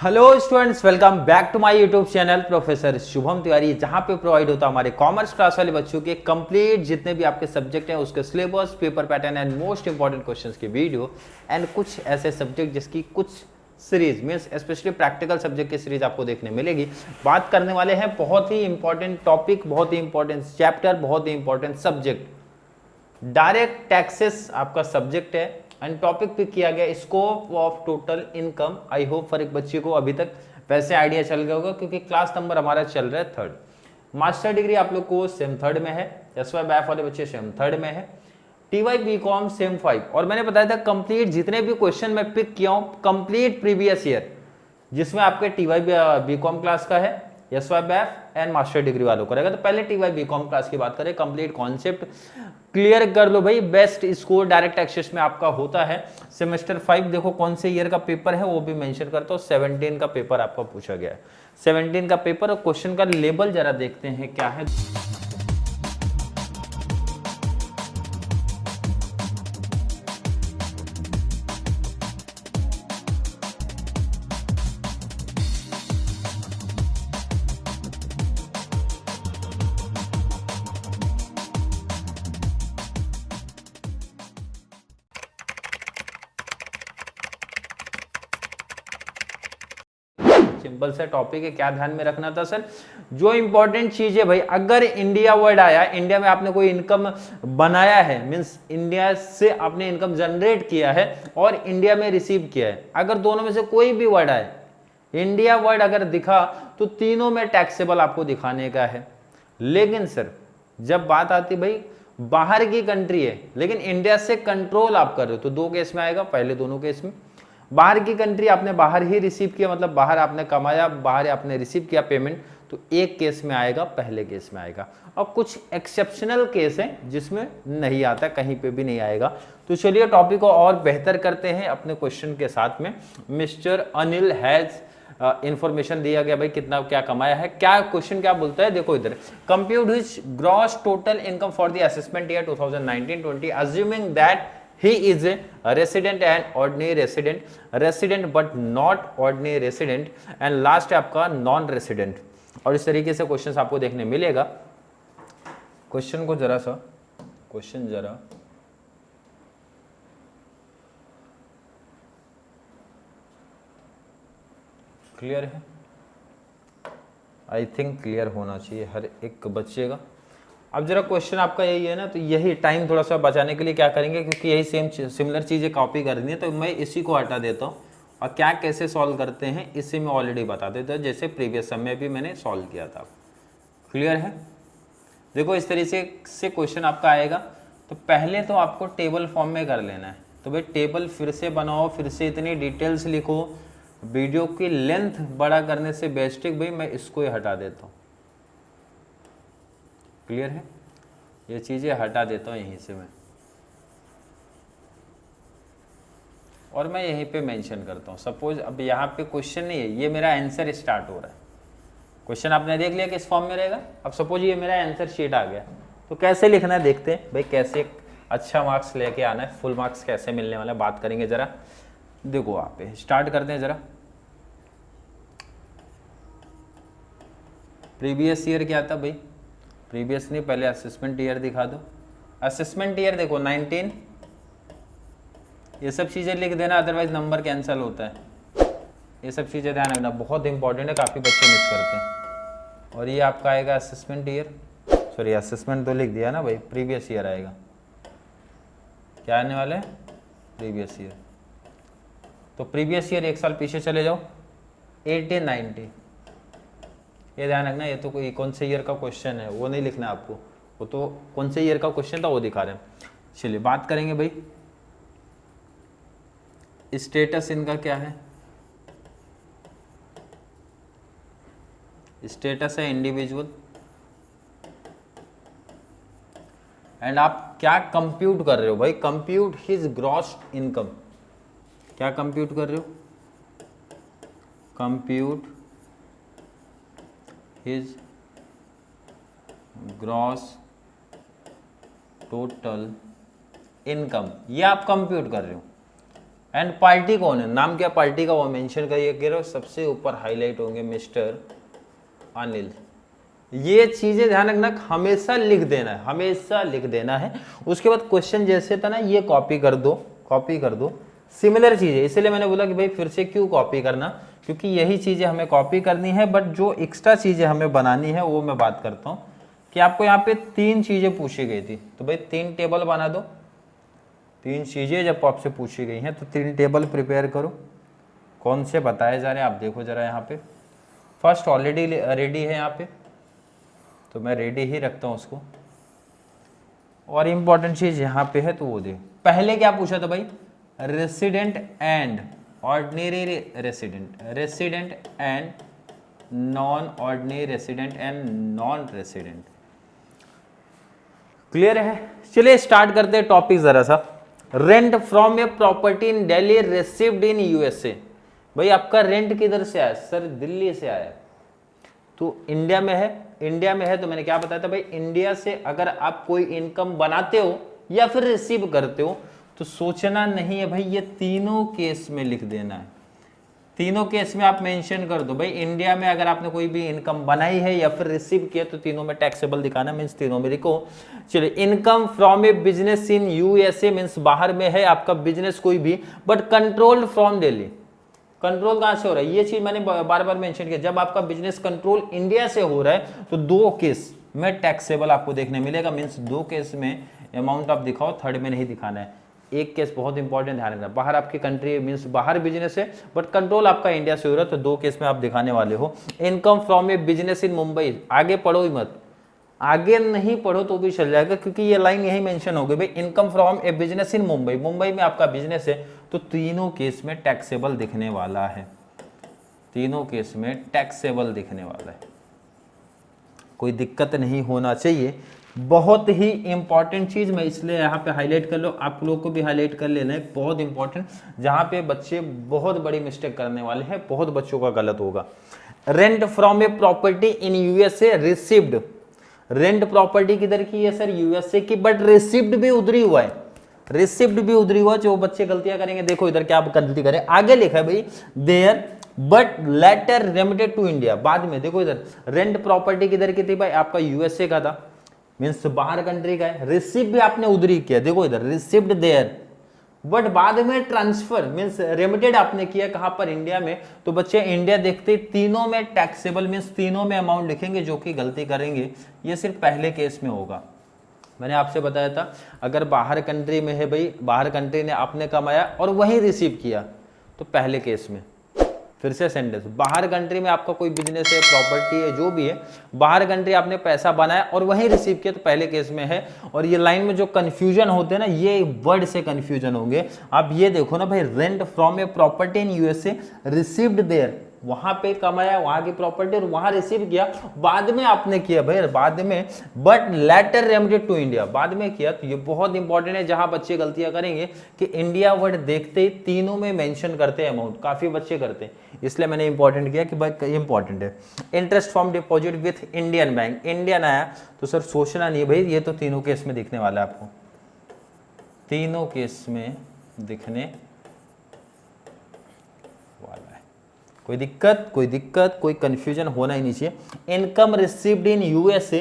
Hello students, welcome back to my YouTube channel professor Shubham Tiwari, जहां पे provide होता है हमारे कॉमर्स क्लास वाले बच्चों के कंप्लीट जितने भी आपके सब्जेक्ट हैं उसके syllabus, paper pattern and most important questions की वीडियो एंड कुछ ऐसे सब्जेक्ट जिसकी कुछ series means specially practical subject की सीरीज आपको देखने मिलेगी। बात करने वाले हैं बहुत ही इंपॉर्टेंट टॉपिक, बहुत ही इंपॉर्टेंट चैप्टर, बहुत ही इंपॉर्टेंट सब्जेक्ट। डायरेक्ट टैक्सेस आपका सब्जेक्ट है एंड टॉपिक पिक किया गया scope of total income. I hope हर एक बच्चे को अभी तक वैसे आइडिया चल गया होगा क्योंकि क्लास नंबर हमारा चल रहा है थर्ड। मास्टर डिग्री आप लोग को सेम थर्ड में है, एसवाई बैफ वाले बच्चे सेम थर्ड में है, टीवाई बीकॉम सेम 5। और मैंने बताया था कंप्लीट जितने भी क्वेश्चन मैं पिक किया हूं कंप्लीट प्रीवियस ईयर, जिसमें आपके टीवाई बीकॉम क्लास का है, SY BAIF and master degree वालों करेगा। तो पहले टीवाई बीकॉम क्लास की बात करें, कंप्लीट कॉन्सेप्ट क्लियर कर लो भाई। बेस्ट स्कोर डायरेक्ट एक्सेस में आपका होता है सेमेस्टर 5। देखो कौन से ईयर का पेपर है वो भी मेंशन करता हूं। 17 का पेपर आपका पूछा गया है, 17 का पेपर। और क्वेश्चन का लेवल जरा देखते हैं क्या है। सिंपल सा टॉपिक है, क्या ध्यान में रखना था सर? जो इंपॉर्टेंट चीज है भाई, अगर इंडिया वर्ड आया, इंडिया में आपने कोई इनकम बनाया है, मींस इंडिया से आपने इनकम जनरेट किया है और इंडिया में रिसीव किया है, अगर दोनों में से कोई भी वर्ड आए, इंडिया वर्ड अगर दिखा तो तीनों में टैक्सेबल आपको दिखाने का है। लेकिन सर जब बात आती भाई बाहर की कंट्री है लेकिन इंडिया से कंट्रोल आप कर रहे हो, तो दो केस में आएगा। पहले दोनों केस में बाहर की कंट्री आपने बाहर ही रिसीव किया, मतलब बाहर आपने कमाया, बाहर आपने रिसीव किया पेमेंट, तो एक केस में आएगा, पहले केस में आएगा। और कुछ एक्सेप्शनल केस हैं जिसमें नहीं आता, कहीं पे भी नहीं आएगा। तो चलिए टॉपिक को और बेहतर करते हैं अपने क्वेश्चन के साथ में। मिस्टर अनिल हैज इंफॉर्मेशन दिया गया भाई कितना क्या कमाया है। क्या क्वेश्चन क्या बोलता है, देखो इधर, compute his gross total income for the assessment year 2019-20 assuming that he is a resident and ordinary resident but not ordinary resident and last है आपका नॉन रेसिडेंट। और इस तरीके से क्वेश्चंस आपको देखने मिलेगा। क्वेश्चन को जरा सा क्लियर है? आई थिंक क्लियर होना चाहिए हर एक बच्चे का। अब जरा क्वेश्चन आपका यही है ना, तो यही टाइम थोड़ा सा बचाने के लिए क्या करेंगे, क्योंकि यही सिमिलर चीज़ें कॉपी करनी है, तो मैं इसी को हटा देता हूँ और क्या कैसे सॉल्व करते हैं इसे मैं ऑलरेडी बता देता हूँ, जैसे प्रीवियस सम में भी मैंने सॉल्व किया था। क्लियर है? देखो इस तरीके से क्वेश्चन आपका आएगा। तो पहले तो आपको टेबल फॉर्म में कर लेना है। तो भाई टेबल फिर से बनाओ, फिर से इतनी डिटेल्स लिखो, वीडियो की लेंथ बड़ा करने से बेस्ट है भाई मैं इसको ही हटा देता हूँ। क्लियर है? ये चीजें हटा देता हूं यहीं से मैं, और मैं यहीं पे मेंशन करता हूं। सपोज अब यहाँ पे क्वेश्चन नहीं है, ये मेरा आंसर स्टार्ट हो रहा है। क्वेश्चन आपने देख लिया किस फॉर्म में रहेगा। अब सपोज ये मेरा आंसर शीट आ गया, तो कैसे लिखना है देखते हैं भाई, कैसे अच्छा मार्क्स लेके आना है, फुल मार्क्स कैसे मिलने वाला है, बात करेंगे जरा। देखो आप स्टार्ट करते हैं जरा। प्रीवियस ईयर क्या था भाई? प्रीवियस नहीं, पहले असेसमेंट ईयर दिखा दो। असेसमेंट ईयर देखो 19, ये सब चीज़ें लिख देना, अदरवाइज नंबर कैंसिल होता है। ये सब चीज़ें ध्यान रखना, बहुत इंपॉर्टेंट है, काफ़ी बच्चे मिस करते हैं। और ये आपका आएगा असेसमेंट ईयर, सॉरी असेसमेंट तो लिख दिया ना भाई, प्रीवियस ईयर आएगा। क्या आने वाला है? Previous year. तो प्रीवियस ईयर एक साल पीछे चले जाओ, 1890। ये ध्यान रखना, ये तो कोई कौन से ईयर का क्वेश्चन है वो नहीं लिखना आपको, वो तो कौन से ईयर का क्वेश्चन था वो दिखा रहे हैं। चलिए बात करेंगे भाई, स्टेटस इनका क्या है? स्टेटस है इंडिविजुअल। एंड आप क्या कंप्यूट कर रहे हो भाई? Compute his gross income. क्या कंप्यूट कर रहे हो? Compute his gross total income, ये आप कंप्यूट कर रहे हो। एंड पार्टी कौन है, नाम क्या पार्टी का वो मेंशन करिए, सबसे ऊपर हाईलाइट होंगे मिस्टर अनिल। ये चीजें ध्यान रखना, हमेशा लिख देना है, हमेशा लिख देना है। उसके बाद क्वेश्चन जैसे था ना, ये कॉपी कर दो, कॉपी कर दो, सिमिलर चीजें। इसलिए मैंने बोला कि भाई फिर से क्यों कॉपी करना, क्योंकि यही चीजें हमें कॉपी करनी है, बट जो एक्स्ट्रा चीजें हमें बनानी है वो मैं बात करता हूँ कि आपको यहाँ पे 3 चीजें पूछी गई थी, तो भाई 3 टेबल बना दो। 3 चीजें जब आपसे पूछी गई हैं तो 3 टेबल प्रिपेयर करो। कौन से बताए जा रहे हैं आप देखो जरा यहाँ पे। फर्स्ट ऑलरेडी रेडी है यहाँ पे, तो मैं रेडी ही रखता हूँ उसको। और इंपॉर्टेंट चीज यहाँ पे है तो वो दे। पहले क्या पूछा था भाई, resident and ordinary resident, resident and non ordinary resident and non resident. Clear है? चलिए स्टार्ट करते हैं टॉपिक जरा सा। Rent from a property in Delhi received in USA. भाई आपका रेंट किधर से आया? सर दिल्ली से आया। तो इंडिया में है, इंडिया में है तो मैंने क्या बताया था भाई, इंडिया से अगर आप कोई इनकम बनाते हो या फिर रिसीव करते हो तो सोचना नहीं है भाई, ये तीनों केस में लिख देना है। तीनों केस में आप मेंशन कर दो भाई, इंडिया में अगर आपने कोई भी इनकम बनाई है या फिर रिसीव किया तो तीनों में टैक्सेबल दिखाना, मीन्स तीनों में लिखो। चलिए, income from A business in USA, means बाहर में है आपका बिजनेस कोई भी, but controlled from Delhi. Control कहां से हो रहा है? ये चीज मैंने बार बार मेंशन किया, जब आपका बिजनेस कंट्रोल इंडिया से हो रहा है तो 2 केस में टैक्सेबल आपको देखने मिलेगा, मीन्स 2 केस में अमाउंट आप दिखाओ, थर्ड में नहीं दिखाना है। एक केस बहुत इंपॉर्टेंट ध्यान रखना, बाहर आपकी कंट्री मीन्स बाहर बिजनेस है बट कंट्रोल आपका इंडिया से हो रहा है, तो 2 केस में आप दिखाने वाले हो। Income from A business in Mumbai, आगे पढ़ो ही मत, आगे नहीं पढ़ो तो भी चल जाएगा, क्योंकि ये लाइन यही मेंशन हो गई भाई, income from A business in Mumbai, Mumbai में आपका बिजनेस है तो तीनों केस में टैक्सेबल दिखने वाला है, तीनों केस में टैक्सेबल दिखने वाला है, कोई दिक्कत नहीं होना चाहिए। बहुत ही इंपॉर्टेंट चीज मैं इसलिए यहाँ पे हाईलाइट कर लो, आप लोग को भी हाईलाइट कर लेना है, बहुत इंपॉर्टेंट, जहां पे बच्चे बहुत बड़ी मिस्टेक करने वाले हैं, बहुत बच्चों का गलत होगा। Rent from a property in USA received, rent property किधर की है सर? यूएसए की, बट रिसीव्ड भी उधर ही हुआ है, रिसीव्ड भी उधर ही हुआ। जो बच्चे गलतियां करेंगे, देखो इधर क्या गलती करें, आगे लिखा है भाई there but later remitted to India, बाद में देखो इधर रेंट प्रॉपर्टी किधर की थी भाई, आपका यूएसए का था, मीन्स बाहर कंट्री का है, रिसीव भी आपने उधर ही किया, देखो इधर रिसीव्ड देयर, बट बाद में ट्रांसफर मीन्स रेमिटेड आपने किया कहां पर? इंडिया में। तो बच्चे इंडिया देखते तीनों में टैक्सेबल, मीन्स तीनों में अमाउंट लिखेंगे, जो कि गलती करेंगे ये सिर्फ पहले केस में होगा। मैंने आपसे बताया था अगर बाहर कंट्री में है भाई, बाहर कंट्री ने आपने कमाया और वहीं रिसीव किया तो पहले केस में। फिर से सेंटेंस, बाहर कंट्री में आपका कोई बिजनेस है, प्रॉपर्टी है, जो भी है, बाहर कंट्री आपने पैसा बनाया और वहीं रिसीव किया तो पहले केस में है। और ये लाइन में जो कंफ्यूजन होते हैं ना, ये वर्ड से कंफ्यूजन होंगे। आप ये देखो ना भाई, rent from a property in USA received there, वहां पे कमाया, वहां की प्रॉपर्टी और वहां रिसीव किया, बाद में आपने किया भाई, बाद में, but later remitted to India, बाद में किया। तो ये बहुत इंपॉर्टेंट है, जहां बच्चे गलतियां करेंगे कि इंडिया वर्ड देखते ही तीनों में मेंशन करते हैं अमाउंट, काफी बच्चे करते हैं, इसलिए मैंने इंपॉर्टेंट किया कि भाई इंपॉर्टेंट है। Interest from deposit with Indian bank, Indian आया तो सर सोचना नहीं भाई, ये तो तीनों केस में दिखने वाला है आपको, तीनों केस में दिखने वाला है। कोई दिक्कत, कोई कंफ्यूजन होना ही नहीं चाहिए। Income received in USA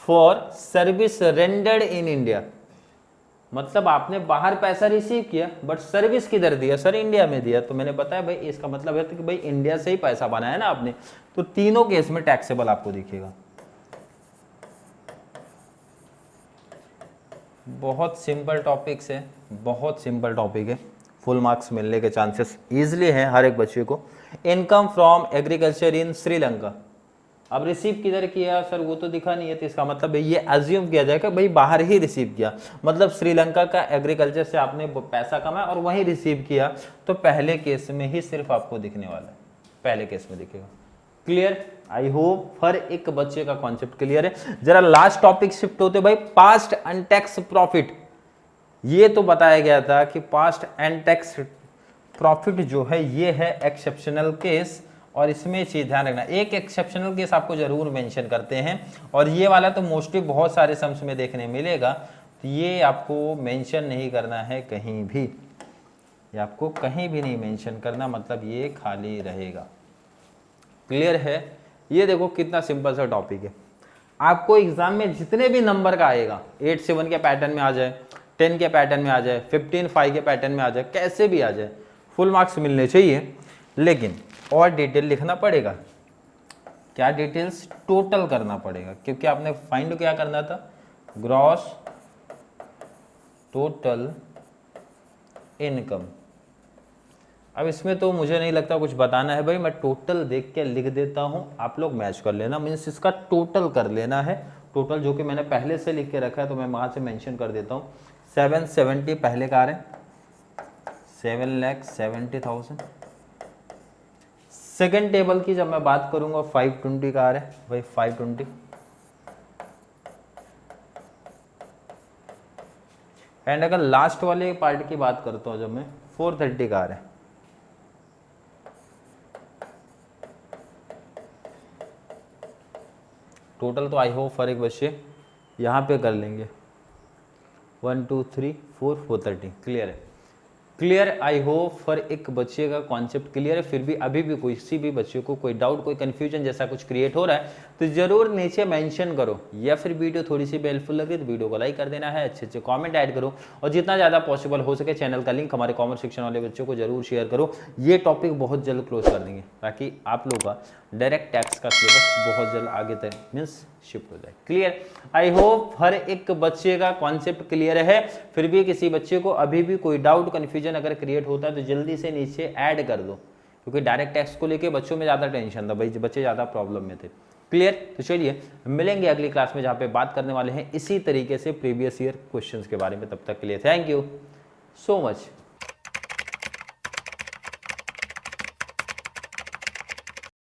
for service rendered in India, मतलब आपने बाहर पैसा रिसीव किया बट सर्विस किधर दिया? सर इंडिया में दिया। तो मैंने बताया भाई, इसका मतलब है कि भाई इंडिया से ही पैसा बनाया ना आपने, तो तीनों केस में टैक्सेबल आपको दिखेगा। बहुत सिंपल टॉपिक्स है, बहुत सिंपल टॉपिक है, फुल मार्क्स मिलने के चांसेस इजिली हैं हर एक बच्चे को। Income from agriculture in Sri Lanka, अब रिसीव किधर किया सर? वो तो दिखा नहीं है, तो इसका मतलब है ये अज्यूम किया जाएगा भाई बाहर ही रिसीव किया, मतलब श्रीलंका का एग्रीकल्चर से आपने पैसा कमाया और वहीं रिसीव किया, तो पहले केस में ही सिर्फ आपको दिखने वाला है, पहले केस में दिखेगा। क्लियर? आई होप हर एक बच्चे का कॉन्सेप्ट क्लियर है। जरा लास्ट टॉपिक शिफ्ट होते भाई, पास्ट अनटैक्स प्रॉफिट। ये तो बताया गया था कि पास्ट अनटैक्स प्रॉफिट जो है ये है एक्सेप्शनल केस, और इसमें चीज ध्यान रखना, एक एक्सेप्शनल केस आपको जरूर मेंशन करते हैं, और ये वाला तो मोस्टली बहुत सारे सम्स में देखने मिलेगा, तो ये आपको मेंशन नहीं करना है कहीं भी। ये आपको कहीं भी नहीं मेंशन करना, मतलब ये खाली रहेगा। क्लियर है? ये देखो कितना सिंपल सा टॉपिक है। आपको एग्जाम में जितने भी नंबर का आएगा, 8-7 के पैटर्न में आ जाए, 10 के पैटर्न में आ जाए, 15-5 के पैटर्न में आ जाए, कैसे भी आ जाए, फुल मार्क्स मिलने चाहिए। लेकिन और डिटेल लिखना पड़ेगा। क्या डिटेल्स? टोटल करना पड़ेगा, क्योंकि आपने फाइंड क्या करना था, ग्रॉस टोटल इनकम। अब इसमें तो मुझे नहीं लगता कुछ बताना है भाई, मैं टोटल देख के लिख देता हूं, आप लोग मैच कर लेना, मीन्स इसका टोटल कर लेना है। टोटल जो कि मैंने पहले से लिख के रखा है तो मैं वहां से मेंशन कर देता हूं। 770 पहले का आ रहे हैं, 7,70,000। सेकेंड टेबल की जब मैं बात करूंगा 520 का आ रहा है भाई, 520। एंड अगर लास्ट वाले पार्ट की बात करता हूं जब मैं, 430 का आ रहा है। टोटल तो आई होप फॉर एक बच्चे यहाँ पे कर लेंगे, 1 2 3 4 430। क्लियर है? क्लियर? आई होप फॉर एक बच्चे का कॉन्सेप्ट क्लियर है। फिर भी अभी भी किसी भी बच्चे को कोई डाउट, कोई कंफ्यूजन जैसा कुछ क्रिएट हो रहा है तो जरूर नीचे मेंशन करो, या फिर वीडियो थोड़ी सी भी हेल्पफुल लगे तो वीडियो को लाइक कर देना है, अच्छे अच्छे कमेंट ऐड करो, और जितना ज़्यादा पॉसिबल हो सके चैनल का लिंक हमारे कॉमर्स सेक्शन वाले बच्चों को जरूर शेयर करो। ये टॉपिक बहुत जल्द क्लोज कर देंगे ताकि आप लोगों का डायरेक्ट टैक्स का सिलेबस बहुत जल्द आगे तक मीन्स शिफ्ट हो जाए। क्लियर? आई होप हर एक बच्चे का कॉन्सेप्ट क्लियर है। फिर भी किसी बच्चे को अभी भी कोई डाउट, कन्फ्यूजन अगर क्रिएट होता है तो जल्दी से नीचे ऐड कर दो, क्योंकि डायरेक्ट टैक्स को लेके बच्चों में ज़्यादा टेंशन था भाई, बच्चे ज़्यादा प्रॉब्लम में थे। क्लियर? तो चलिए मिलेंगे अगली क्लास में जहाँ पे बात करने वाले हैं इसी तरीके से प्रीवियस ईयर क्वेश्चंस के बारे में। तब तक के लिए थैंक यू सो मच।